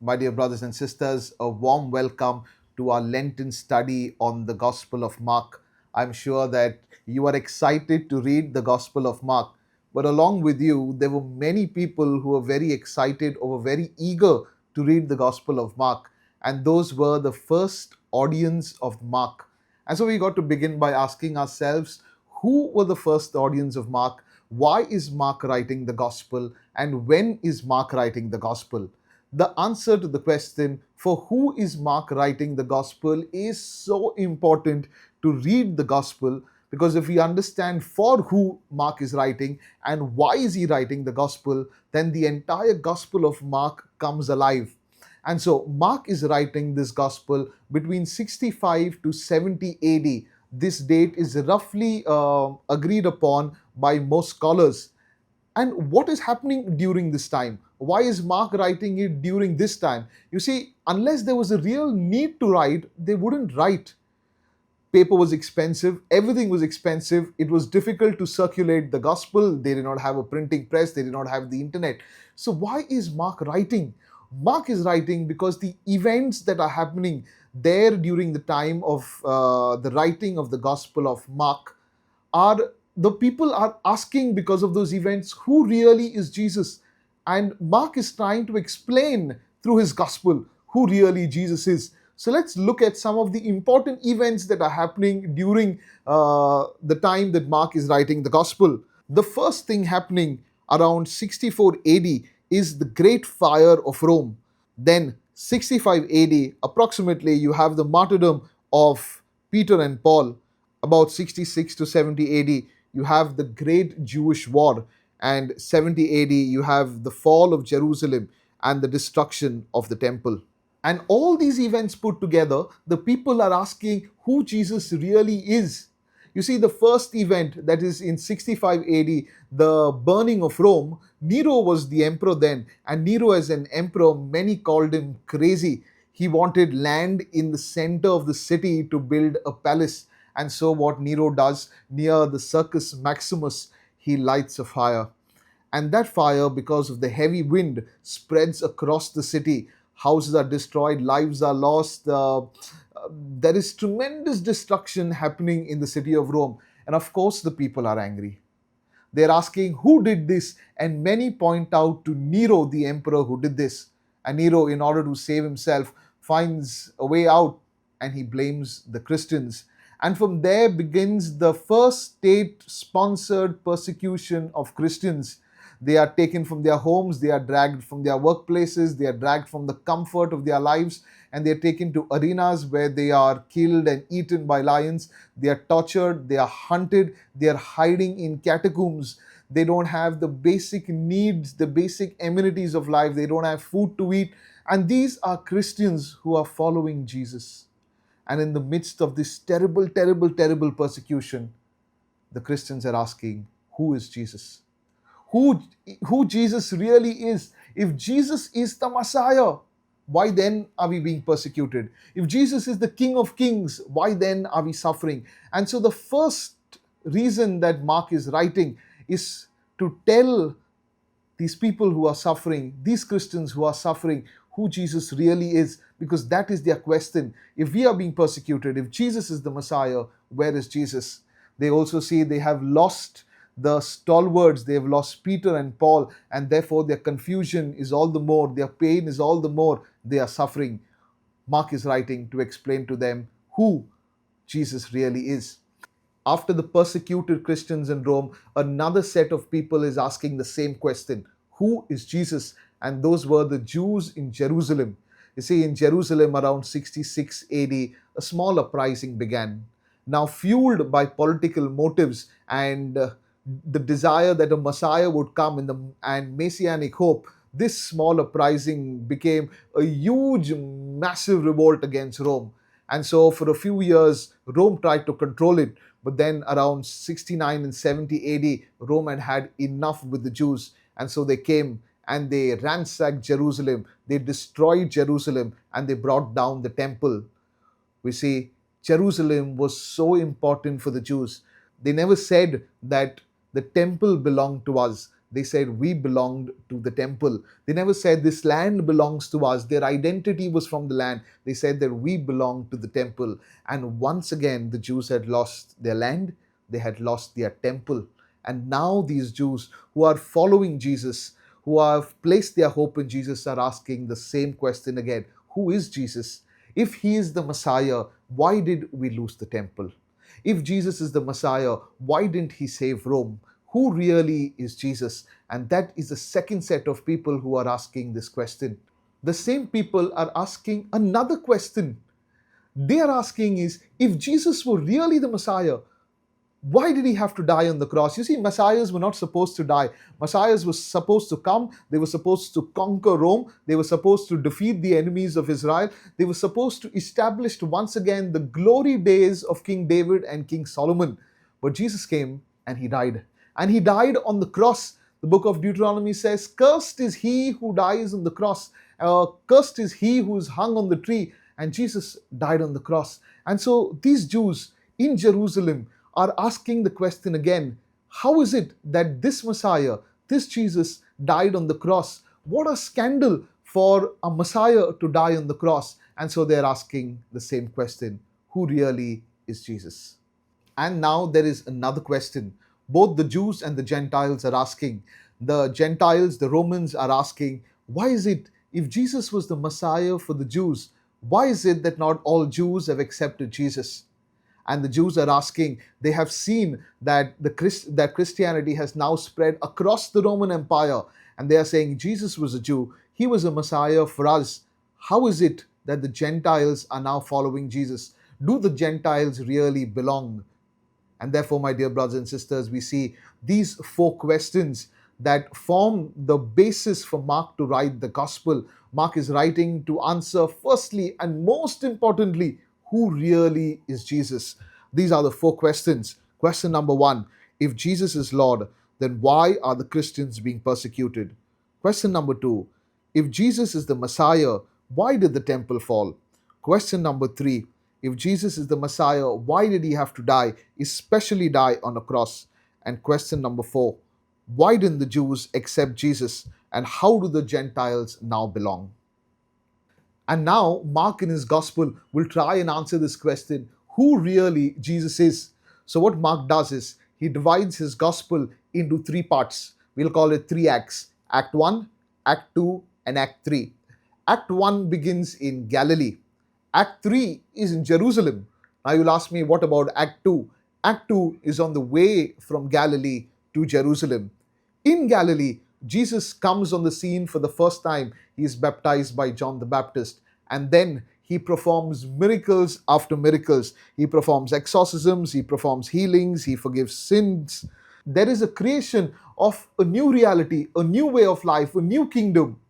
My dear brothers and sisters, a warm welcome to our Lenten study on the Gospel of Mark. I'm sure that you are excited to read the Gospel of Mark, but along with you, there were many people who were very excited or were very eager to read the Gospel of Mark, and those were the first audience of Mark. And so we got to begin by asking ourselves, who were the first audience of Mark? Why is Mark writing the Gospel? And when is Mark writing the Gospel? The answer to the question, for who is Mark writing the gospel, is so important to read the gospel, because if we understand for who Mark is writing and why is he writing the gospel, then the entire gospel of Mark comes alive. And so Mark is writing this gospel between 65 to 70 AD. This date is roughly agreed upon by most scholars. And what is happening during this time? Why is Mark writing it during this time? You see, unless there was a real need to write, they wouldn't write. Paper was expensive, everything was expensive, it was difficult to circulate the gospel, they did not have a printing press, they did not have the internet. So, why is Mark writing? Mark is writing because the events that are happening there during the time of the writing of the Gospel of Mark are the people are asking, because of those events, who really is Jesus? And Mark is trying to explain through his gospel who really Jesus is. So let's look at some of the important events that are happening during the time that Mark is writing the gospel. The first thing happening around 64 AD is the Great Fire of Rome. Then 65 AD, approximately, you have the martyrdom of Peter and Paul. About 66 to 70 AD, you have the Great Jewish War. And 70 AD, you have the fall of Jerusalem and the destruction of the temple. And all these events put together, the people are asking who Jesus really is. You see, the first event, that is in 65 AD, the burning of Rome, Nero was the emperor then. And Nero, as an emperor, many called him crazy. He wanted land in the center of the city to build a palace. And so, what Nero does, near the Circus Maximus, he lights a fire. And that fire, because of the heavy wind, spreads across the city. Houses are destroyed, lives are lost. There is tremendous destruction happening in the city of Rome. And of course, the people are angry. They're asking who did this, and many point out to Nero, the emperor, who did this. And Nero, in order to save himself, finds a way out, and he blames the Christians. And from there begins the first state sponsored persecution of Christians. They are taken from their homes, they are dragged from their workplaces, they are dragged from the comfort of their lives, and they are taken to arenas where they are killed and eaten by lions. They are tortured, they are hunted, they are hiding in catacombs. They don't have the basic needs, the basic amenities of life. They don't have food to eat. And these are Christians who are following Jesus. And in the midst of this terrible, terrible, terrible persecution, the Christians are asking, who is Jesus? Who, who Jesus really is? If Jesus is the Messiah, why then are we being persecuted? If Jesus is the King of Kings, why then are we suffering? And so the first reason that Mark is writing is to tell these people who are suffering, these Christians who are suffering, who Jesus really is, because that is their question. If we are being persecuted, if Jesus is the Messiah, where is Jesus? They also see they have lost the stalwarts, they have lost Peter and Paul, and therefore their confusion is all the more, their pain is all the more, they are suffering. Mark is writing to explain to them who Jesus really is. After the persecuted Christians in Rome, another set of people is asking the same question: who is Jesus? And those were the Jews in Jerusalem. You see, in Jerusalem around 66 AD, a small uprising began. Now, fueled by political motives and the desire that a Messiah would come and messianic hope, this small uprising became a huge, massive revolt against Rome. And so, for a few years, Rome tried to control it. But then, around 69 and 70 AD, Rome had had enough with the Jews. And so, they came and they ransacked Jerusalem, they destroyed Jerusalem, and they brought down the temple. We see Jerusalem was so important for the Jews. They never said that the temple belonged to us. They said, we belonged to the temple. They never said, this land belongs to us. Their identity was from the land. They said that we belong to the temple. And once again, the Jews had lost their land, they had lost their temple. And now these Jews who are following Jesus, who have placed their hope in Jesus, are asking the same question again: who is Jesus? If he is the Messiah, why did we lose the temple? If Jesus is the Messiah, why didn't he save Rome? Who really is Jesus? And that is the second set of people who are asking this question. The same people are asking another question. They are asking is, if Jesus were really the Messiah, why did he have to die on the cross? You see, messiahs were not supposed to die. Messiahs were supposed to come. They were supposed to conquer Rome. They were supposed to defeat the enemies of Israel. They were supposed to establish once again the glory days of King David and King Solomon. But Jesus came and he died. And he died on the cross. The book of Deuteronomy says, cursed is he who dies on the cross. Cursed is he who is hung on the tree. And Jesus died on the cross. And so these Jews in Jerusalem are asking the question again: how is it that this Messiah, this Jesus, died on the cross? What a scandal for a Messiah to die on the cross. And so they're asking the same question: who really is Jesus? And now there is another question. Both the Jews and the Gentiles are asking. The Gentiles, the Romans, are asking, why is it, if Jesus was the Messiah for the Jews, why is it that not all Jews have accepted Jesus? And the Jews are asking, they have seen that that Christianity has now spread across the Roman Empire, and they are saying, Jesus was a Jew, he was a Messiah for us. How is it that the Gentiles are now following Jesus? Do the Gentiles really belong? And therefore, my dear brothers and sisters, we see these four questions that form the basis for Mark to write the gospel. Mark is writing to answer, firstly and most importantly, who really is Jesus? These are the four questions. Question number one: if Jesus is Lord, then why are the Christians being persecuted? Question number two: if Jesus is the Messiah, why did the temple fall? Question number three: if Jesus is the Messiah, why did he have to die, especially die on a cross? And question number four: why didn't the Jews accept Jesus, and how do the Gentiles now belong? And now, Mark in his gospel will try and answer this question: who really Jesus is? So, what Mark does is he divides his gospel into three parts. We'll call it three acts: Act 1, Act 2, and Act 3. Act 1 begins in Galilee. Act 3 is in Jerusalem. Now, you'll ask me, what about Act 2? Act 2 is on the way from Galilee to Jerusalem. In Galilee, Jesus comes on the scene for the first time. He is baptized by John the Baptist, and then he performs miracles after miracles. He performs exorcisms, he performs healings, he forgives sins. There is a creation of a new reality, a new way of life, a new kingdom.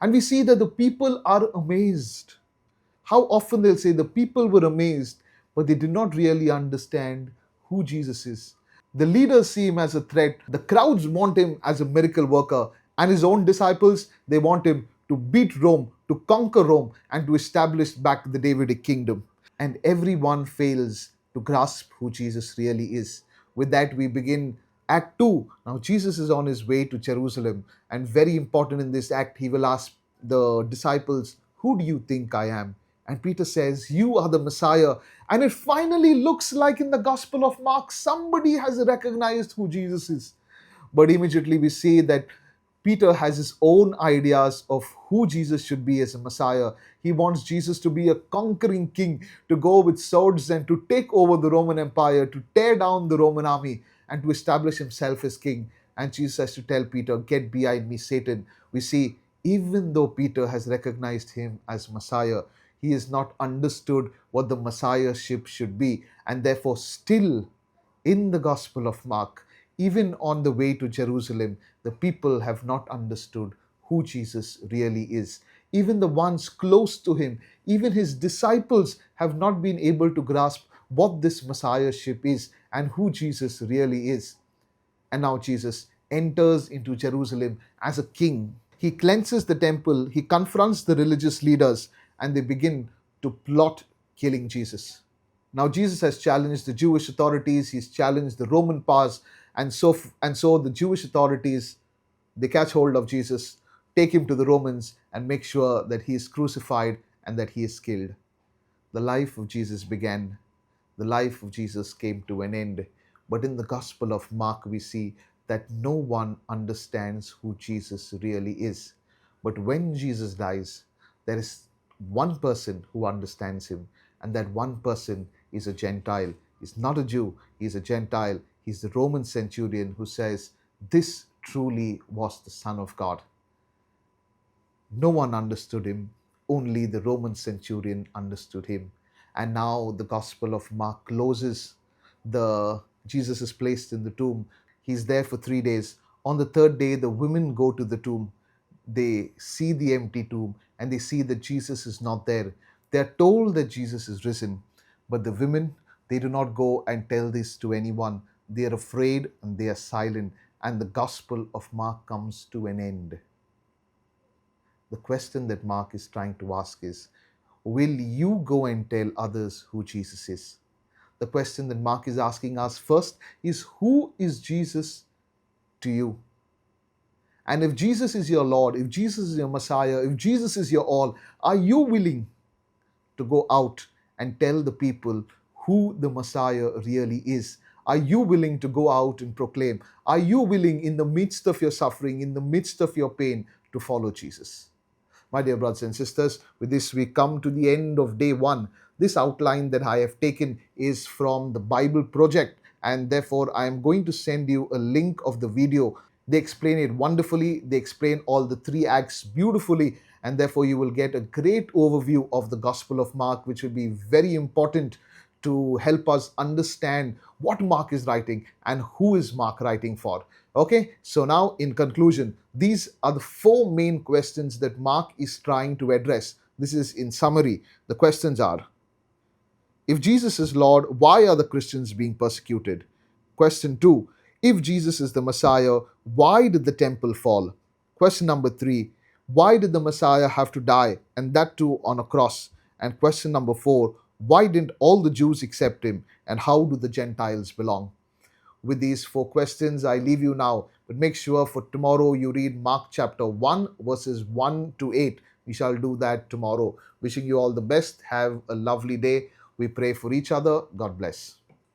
And we see that the people are amazed. How often they'll say the people were amazed, but they did not really understand who Jesus is. The leaders see him as a threat. The crowds want him as a miracle worker. And his own disciples, they want him to beat Rome, to conquer Rome, and to establish back the Davidic kingdom. And everyone fails to grasp who Jesus really is. With that, we begin Act 2. Now, Jesus is on his way to Jerusalem. And very important in this act, he will ask the disciples, who do you think I am? And Peter says, you are the Messiah. And it finally looks like in the Gospel of Mark, somebody has recognized who Jesus is. But immediately we see that Peter has his own ideas of who Jesus should be as a Messiah. He wants Jesus to be a conquering king, to go with swords and to take over the Roman Empire, to tear down the Roman army, and to establish himself as king. And Jesus has to tell Peter, get behind me, Satan. We see, even though Peter has recognized him as Messiah, he has not understood what the Messiahship should be. And therefore, still in the Gospel of Mark, even on the way to Jerusalem, the people have not understood who Jesus really is. Even the ones close to him, even his disciples, have not been able to grasp what this Messiahship is and who Jesus really is. And now Jesus enters into Jerusalem as a king. He cleanses the temple, he confronts the religious leaders, and they begin to plot killing Jesus. Now, Jesus has challenged the Jewish authorities, he's challenged the Roman powers, and so the Jewish authorities They catch hold of Jesus, take him to the Romans, and make sure that he is crucified and that he is killed. The life of Jesus began. The life of Jesus came to an end. But in the Gospel of Mark, we see that no one understands who Jesus really is. But when Jesus dies, there is one person who understands him, and that one person is a Gentile. He's not a Jew, he's a Gentile. He's the Roman centurion who says, "This truly was the Son of God." No one understood him, only the Roman centurion understood him. And now the Gospel of Mark closes. The Jesus is placed in the tomb. He's there for 3 days. On the third day, the women go to the tomb. They see the empty tomb and they see that Jesus is not there. They are told that Jesus is risen. But the women, they do not go and tell this to anyone. They are afraid and they are silent. And the Gospel of Mark comes to an end. The question that Mark is trying to ask is, will you go and tell others who Jesus is? The question that Mark is asking us first is, who is Jesus to you? And if Jesus is your Lord, if Jesus is your Messiah, if Jesus is your all, are you willing to go out and tell the people who the Messiah really is? Are you willing to go out and proclaim? Are you willing, in the midst of your suffering, in the midst of your pain, to follow Jesus? My dear brothers and sisters, with this we come to the end of day one. This outline that I have taken is from the Bible Project, and therefore I am going to send you a link of the video. They explain it wonderfully, they explain all the three acts beautifully, and therefore you will get a great overview of the Gospel of Mark, which will be very important to help us understand what Mark is writing and who is Mark writing for. Okay, so now in conclusion, these are the four main questions that Mark is trying to address. This is in summary. The questions are: if Jesus is Lord, why are the Christians being persecuted? Question 2: if Jesus is the Messiah, why did the temple fall? Question number 3: why did the Messiah have to die, and that too on a cross? And question number 4: why didn't all the Jews accept him, and how do the Gentiles belong? With these four questions, I leave you now. But make sure for tomorrow you read Mark chapter 1, verses 1 to 8. We shall do that tomorrow. Wishing you all the best. Have a lovely day. We pray for each other. God bless.